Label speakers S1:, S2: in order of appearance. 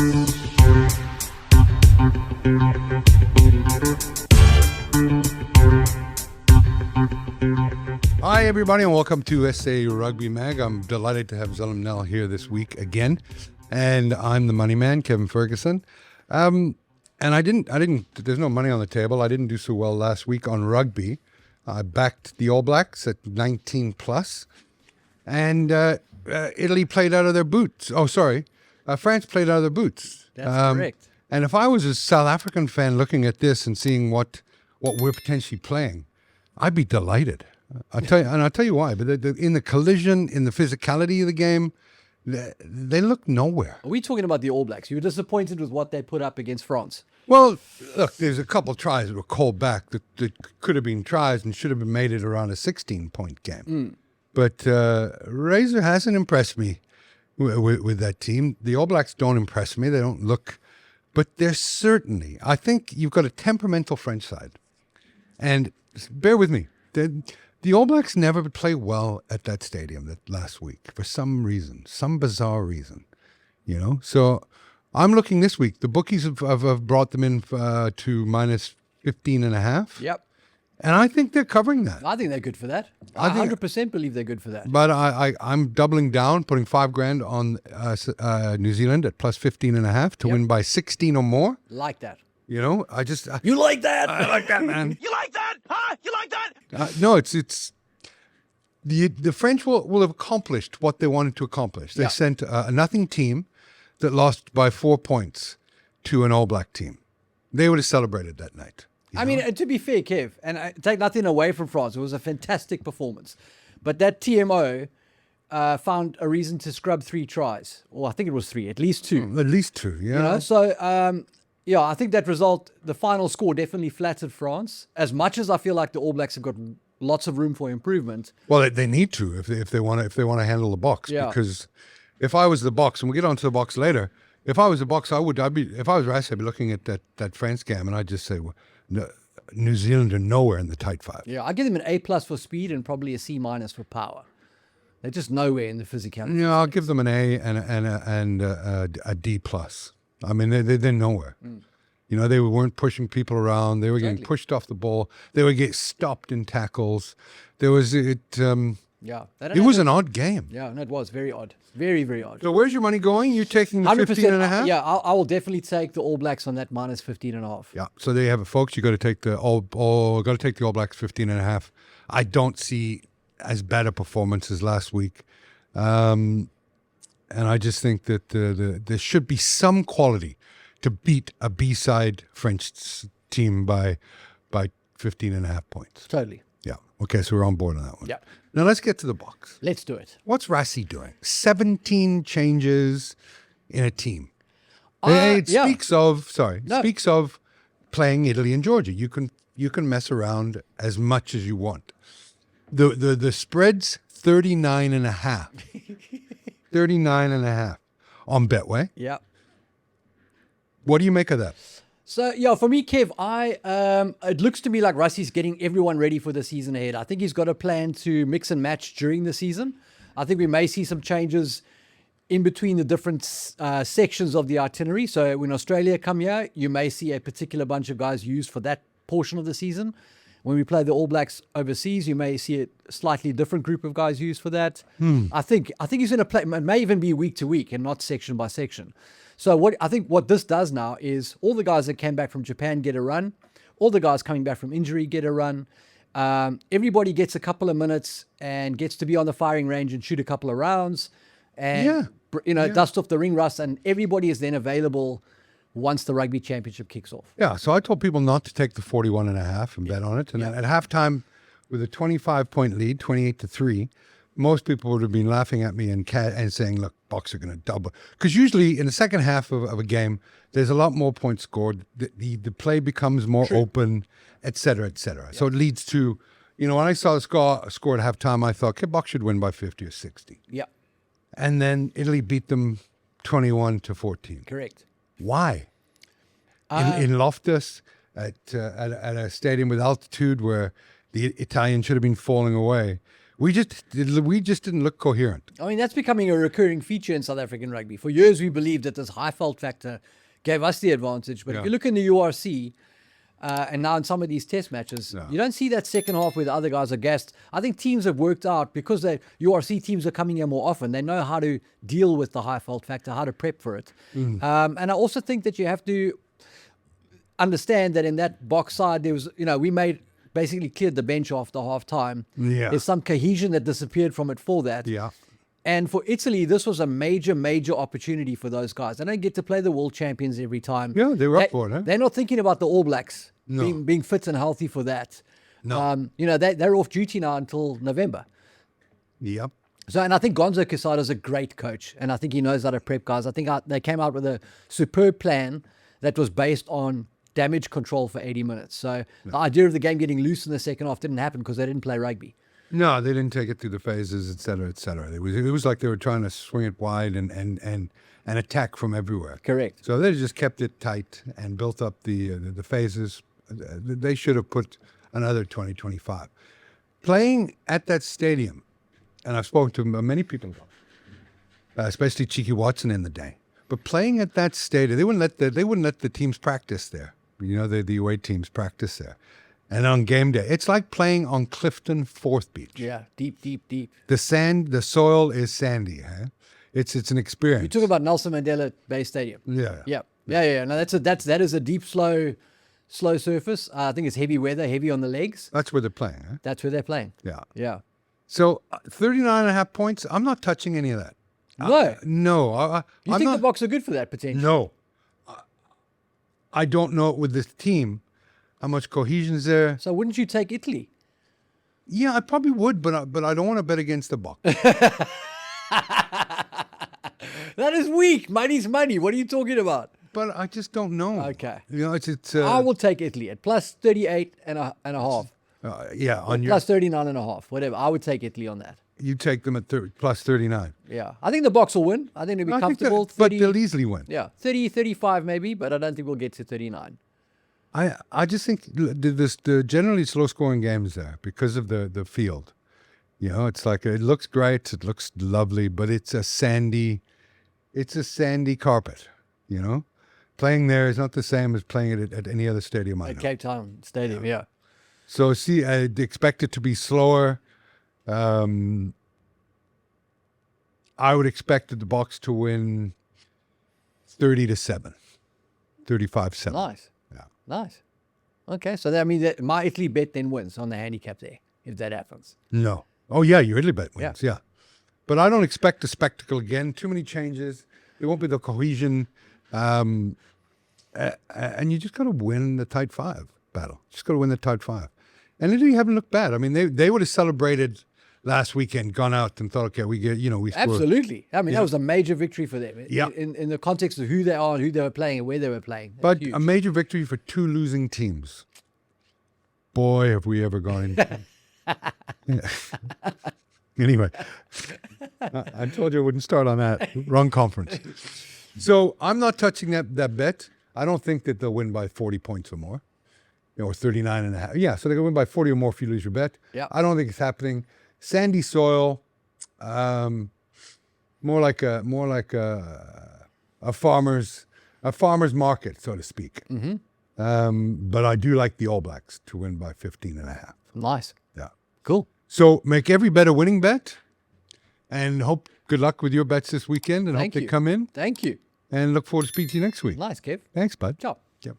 S1: Hi, everybody, and welcome to SA Rugby Mag. I'm delighted to have Zalem Nell here this week again, and I'm the money man, Kevin Ferguson. And I didn't. There's no money on the table. I didn't do so well last week on rugby. I backed the All Blacks at 19 plus, and Italy played out of their boots. Oh, sorry, France played out of their boots.
S2: That's correct.
S1: And if I was a South African fan looking at this and seeing what we're potentially playing, I'd be delighted. I'll tell you why. But in the collision, in the physicality of the game, they look nowhere.
S2: Are we talking about the All Blacks? You were disappointed with what they put up against France?
S1: Well, look, there's a couple of tries that were called back that could have been tries and should have been made it around a 16-point game. But Razor hasn't impressed me with that team. The All Blacks don't impress me. They don't look... But they're certainly... I think you've got a temperamental French side. And bear with me. The All Blacks never play well at that stadium that last week for some reason, some bizarre reason, you know. So I'm looking this week. The bookies have brought them in to minus 15.5.
S2: Yep.
S1: And I think they're covering that.
S2: I think they're good for that. I 100% believe they're good for that.
S1: But I'm doubling down, putting $5,000 on New Zealand at plus 15.5 to win by 16 or more.
S2: Like that.
S1: You know,
S2: You like that?
S1: I like that, man.
S3: You like that? Huh? You like that?
S1: No, it's the French will have accomplished what they wanted to accomplish. They sent a nothing team that lost by 4 points to an All Black team. They would have celebrated that night.
S2: I mean, to be fair, Kev, and I take nothing away from France, it was a fantastic performance. But that TMO found a reason to scrub 3 tries. Or I think it was 3, at least 2.
S1: At least 2, yeah.
S2: You know, so... yeah, I think that result, the final score definitely flattered France. As much as I feel like the All Blacks have got lots of room for improvement.
S1: Well, they need to if they want to handle the box.
S2: Yeah.
S1: Because if I was the box, and we'll get onto the box later. If I was the box, if I was Rass, I'd be looking at that France game, and I'd just say, well, no, New Zealand are nowhere in the tight 5.
S2: Yeah, I give them an A+ for speed and probably a C- for power. They're just nowhere in the physicality.
S1: Yeah, I'll give them an A and a D+. I mean, they're nowhere. You know, they weren't pushing people around. They were getting pushed off the ball. They would get stopped in tackles. It was an odd game.
S2: Yeah, no, it was very odd. Very, very odd.
S1: So where's your money going? You're taking the 15.5?
S2: Yeah, I will definitely take the All Blacks on that minus 15.5.
S1: Yeah. So there you have it, folks. You got to take the All Blacks 15.5. I don't see as bad a performance as last week. And I just think that there should be some quality to beat a B-side French team by 15.5 points.
S2: Totally.
S1: Yeah. Okay, so we're on board on that one.
S2: Yeah.
S1: Now let's get to the box.
S2: Let's do it.
S1: What's Rassi doing? 17 changes in a team. Speaks of playing Italy and Georgia. You can mess around as much as you want. The spread's 39.5. 39.5 on Betway.
S2: Yeah.
S1: What do you make of that?
S2: So, yeah, for me, Kev, it looks to me like Rusty's getting everyone ready for the season ahead. I think he's got a plan to mix and match during the season. I think we may see some changes in between the different sections of the itinerary. So when Australia come here, you may see a particular bunch of guys used for that portion of the season. When we play the All Blacks overseas, you may see a slightly different group of guys used for that. I think he's going to play. It may even be week to week and not section by section. So what this does now is all the guys that came back from Japan get a run. All the guys coming back from injury get a run. Everybody gets a couple of minutes and gets to be on the firing range and shoot a couple of rounds and dust off the ring rust. And everybody is then available once the rugby championship kicks off.
S1: Yeah, so I told people not to take the 41.5 and bet on it. And at halftime, with a 25-point lead, 28-3, most people would have been laughing at me and saying, look, Boks are going to double. Because usually in the second half of a game, there's a lot more points scored. The play becomes more open, et cetera, et cetera. Yeah. So it leads to, when I saw the score at halftime, I thought, okay, Boks should win by 50 or 60.
S2: Yeah.
S1: And then Italy beat them 21-14.
S2: Correct.
S1: Why? In Loftus, at a stadium with altitude where the Italians should have been falling away, We just didn't look coherent.
S2: I mean, that's becoming a recurring feature in South African rugby. For years, we believed that this high fault factor gave us the advantage. But if you look in the URC, and now in some of these test matches, you don't see that second half where the other guys are gassed. I think teams have worked out, because the URC teams are coming here more often, they know how to deal with the high fault factor, how to prep for it. And I also think that you have to understand that in that box side, there was, we basically cleared the bench after half time.
S1: Yeah.
S2: There's some cohesion that disappeared from it for that.
S1: Yeah.
S2: And for Italy, this was a major, major opportunity for those guys. They don't get to play the world champions every time.
S1: Yeah, they were up for it, huh?
S2: They're not thinking about the All Blacks
S1: No.
S2: being fit and healthy for that.
S1: No.
S2: They're off duty now until November.
S1: Yep.
S2: So, and I think Gonzo Quesada's a great coach, and I think he knows how to prep guys. I think they came out with a superb plan that was based on damage control for 80 minutes. So the idea of the game getting loose in the second half didn't happen because they didn't play rugby.
S1: No, they didn't take it through the phases, et cetera, et cetera. It was like they were trying to swing it wide and attack from everywhere.
S2: Correct.
S1: So they just kept it tight and built up the phases. They should have put another 2025. Playing at that stadium, and I've spoken to many people, especially Cheeky Watson in the day, but playing at that stadium, they wouldn't let the teams practice there. The away teams practice there. And on game day, it's like playing on Clifton Fourth Beach.
S2: Yeah, deep, deep, deep.
S1: The soil is sandy. Huh? It's an experience.
S2: You talk about Nelson Mandela Bay Stadium.
S1: Yeah.
S2: No, that is a deep, slow surface. I think it's heavy weather, heavy on the legs.
S1: That's where they're playing. Huh?
S2: That's where they're playing.
S1: Yeah. So 39.5 points. I'm not touching any of that.
S2: No.
S1: No.
S2: You
S1: I'm
S2: think
S1: not,
S2: the Boks are good for that potentially?
S1: No. I don't know with this team how much cohesion is there.
S2: So wouldn't you take Italy?
S1: Yeah, I probably would, but I don't want to bet against the Boks.
S2: That is weak. Money's money. What are you talking about?
S1: But I just don't know.
S2: Okay.
S1: It's.
S2: I will take Italy at plus 38 and a half.
S1: On your
S2: Plus 39 and a half. Whatever. I would take Italy on that.
S1: you take them at plus 39.
S2: Yeah. I think the Boks will win. I think they'll be
S1: I think
S2: comfortable.
S1: but
S2: 30,
S1: they'll easily win.
S2: yeah. 30, 35 maybe, but I don't think we'll get to 39.
S1: I just think the generally slow scoring games there because of the field. It's like it looks great, it looks lovely, but it's a sandy carpet. Playing there is not the same as playing it at any other stadium I know.
S2: Cape Town Stadium, yeah.
S1: So I'd expect it to be slower. I would expect the Boks to win 30-7, 35-7.
S2: Nice.
S1: Yeah.
S2: Nice. Okay, so that means that my Italy bet then wins on the handicap there, if that happens.
S1: No. Oh, yeah, your Italy bet wins, yeah. But I don't expect a spectacle again. Too many changes. There won't be the cohesion. And you just got to win the tight five battle. Just got to win the tight five. And Italy haven't looked bad. I mean, they would have celebrated last weekend, gone out and thought, okay, we scored.
S2: Absolutely. I mean, that was a major victory for them.
S1: Yeah.
S2: In the context of who they are, who they were playing, and where they were playing. That's
S1: But
S2: huge.
S1: a major victory for two losing teams. Boy, have we ever gone into Anyway, I told you I wouldn't start on that. Wrong conference. So I'm not touching that bet. I don't think that they'll win by 40 points or more. Or 39.5. Yeah, so they're going to win by 40 or more if you lose your bet.
S2: Yeah.
S1: I don't think it's happening. Sandy soil, more like a farmer's market, so to speak. Mm-hmm. But I do like the All Blacks to win by 15.5.
S2: Nice.
S1: Yeah.
S2: Cool.
S1: So make every bet a winning bet, and good luck with your bets this weekend, and
S2: Thank
S1: hope
S2: you.
S1: they come in.
S2: Thank you.
S1: And look forward to speaking to you next week.
S2: Nice, Kev.
S1: Thanks, bud.
S2: Ciao.
S1: Yep.